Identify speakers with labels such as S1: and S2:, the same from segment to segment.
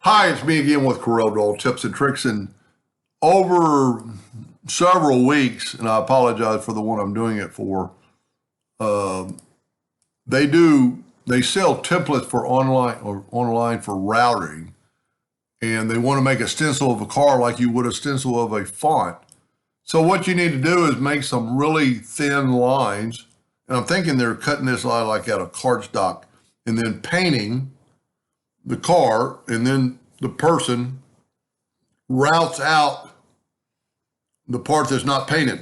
S1: Hi, it's me again with CorelDraw tips and tricks. And over several weeks, and I apologize for the one I'm doing it for, uh, they sell templates for online for routing, and they want to make a stencil of a car like you would a stencil of a font. So what you need to do is make some really thin lines, and I'm thinking they're cutting this line like out of cardstock, and then painting the car, and then the person routes out the part that's not painted.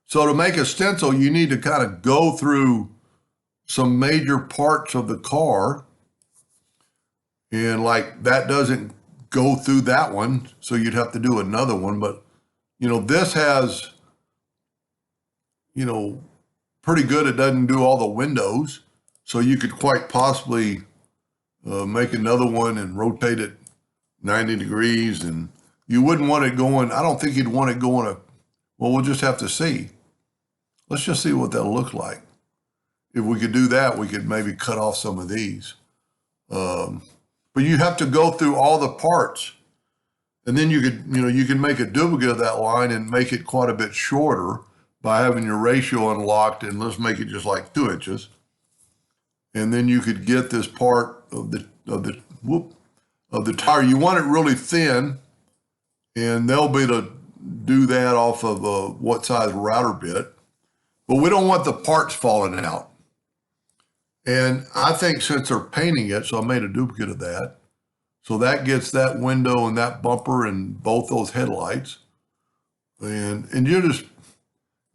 S1: So to make a stencil, you need to kind of go through some major parts of the car, and like that doesn't go through that one, so you'd have to do another one. But this has, pretty good. It doesn't do all the windows, so you could quite possibly make another one and rotate it 90 degrees, and you wouldn't want it going, I don't think you'd want it going well, we'll just have to see. Let's just see what that'll look like. If we could do that, we could maybe cut off some of these. But you have to go through all the parts, and then you can make a duplicate of that line and make it quite a bit shorter by having your ratio unlocked, and let's make it just like 2 inches. And then you could get this part of the tire. You want it really thin, and they'll be able to do that off of what size router bit. But we don't want the parts falling out. And I think since they're painting it, so I made a duplicate of that. So that gets that window and that bumper and both those headlights. And you just,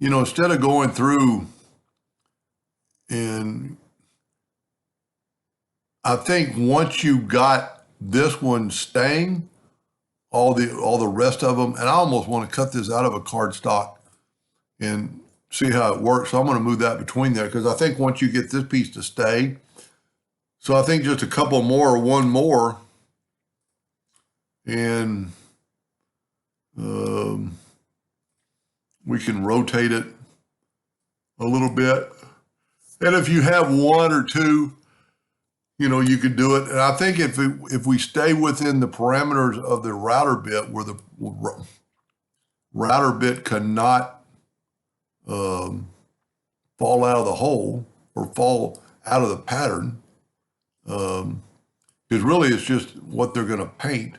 S1: instead of going through, and I think once you got this one staying, all the rest of them, and I almost want to cut this out of a cardstock and see how it works. So I'm going to move that between there, because I think once you get this piece to stay, so I think just a couple more or one more, and we can rotate it a little bit. And if you have one or two, you could do it. And I think if we stay within the parameters of the router bit, where the router bit cannot fall out of the hole or fall out of the pattern, because really it's just what they're going to paint.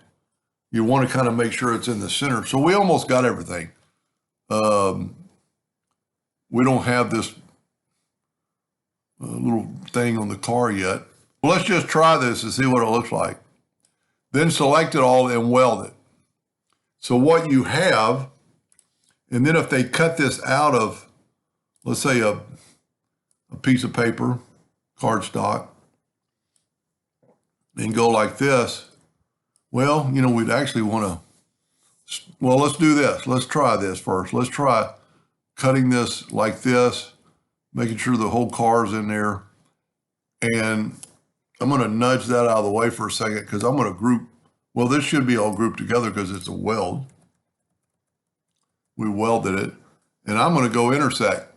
S1: You want to kind of make sure it's in the center. So we almost got everything. We don't have this little thing on the car yet. Well, let's just try this and see what it looks like. Then select it all and weld it. So what you have, and then if they cut this out of, let's say a piece of paper, cardstock, and go like this, well, we'd actually want to, well, let's do this. Let's try this first. Let's try cutting this like this, making sure the whole car's in there. And I'm going to nudge that out of the way for a second, because I'm going to group, well, this should be all grouped together because it's a weld. We welded it. And I'm going to go intersect.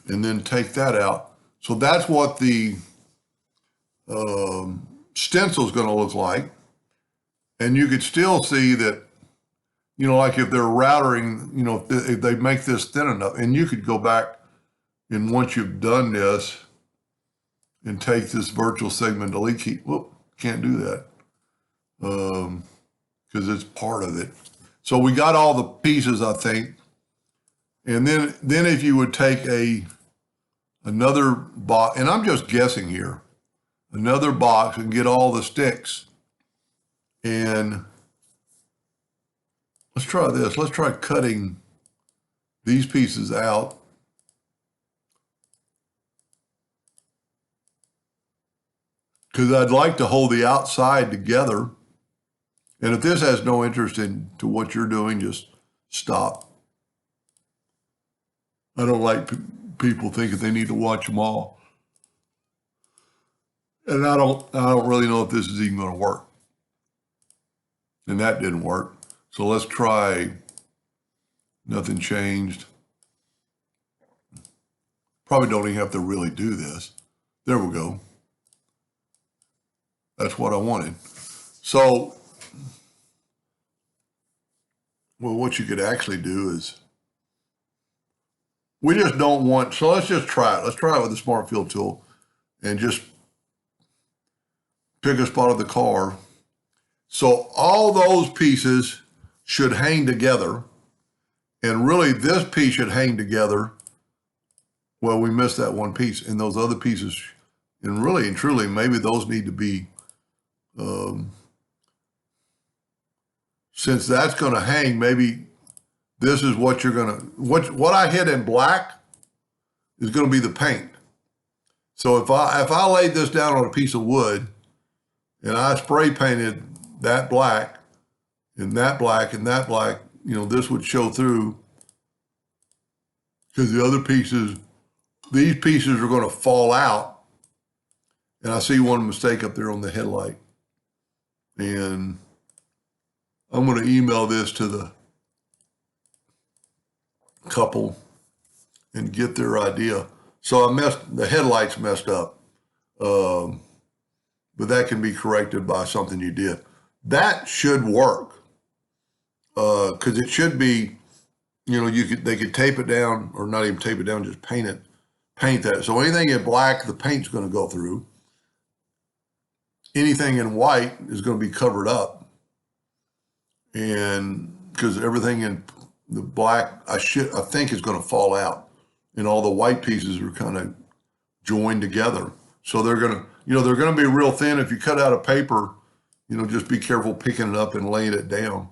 S1: And then take that out. So that's what the stencil is going to look like. And you could still see that, like if they're routering, if they make this thin enough, and you could go back, and once you've done this, and take this virtual segment delete key, whoop, can't do that, because it's part of it. So we got all the pieces, I think. And then if you would take another box, and I'm just guessing here, another box, and get all the sticks. And let's try this. Let's try cutting these pieces out. Because I'd like to hold the outside together. And if this has no interest to what you're doing, just stop. I don't like people thinking they need to watch them all. And I don't really know if this is even going to work. And that didn't work. So let's try, nothing changed. Probably don't even have to really do this. There we go. That's what I wanted. So, well, what you could actually do is, we just don't want, so let's just try it. Let's try it with the Smart Fill tool and just pick a spot of the car. So all those pieces should hang together. And really this piece should hang together. Well, we missed that one piece, and those other pieces, and really and truly, maybe those need to be, since that's going to hang, maybe this is what you're going to, what I hit in black is going to be the paint. So if I laid this down on a piece of wood and I spray painted that black and that black and that black, you know, this would show through, because the other pieces, these pieces are going to fall out. And I see one mistake up there on the headlight. And I'm going to email this to the couple and get their idea. So the headlights messed up. But that can be corrected by something you did. That should work. Because it should be, you know, they could tape it down, or not even tape it down, just paint that. So anything in black, the paint's going to go through. Anything in white is going to be covered up. And because everything in the black, I think is going to fall out. And all the white pieces are kind of joined together. So they're going to, you know, they're going to be real thin. If you cut out a paper, you know, just be careful picking it up and laying it down.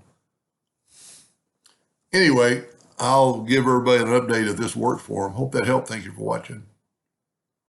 S1: Anyway, I'll give everybody an update if this works for them. Hope that helped. Thank you for watching.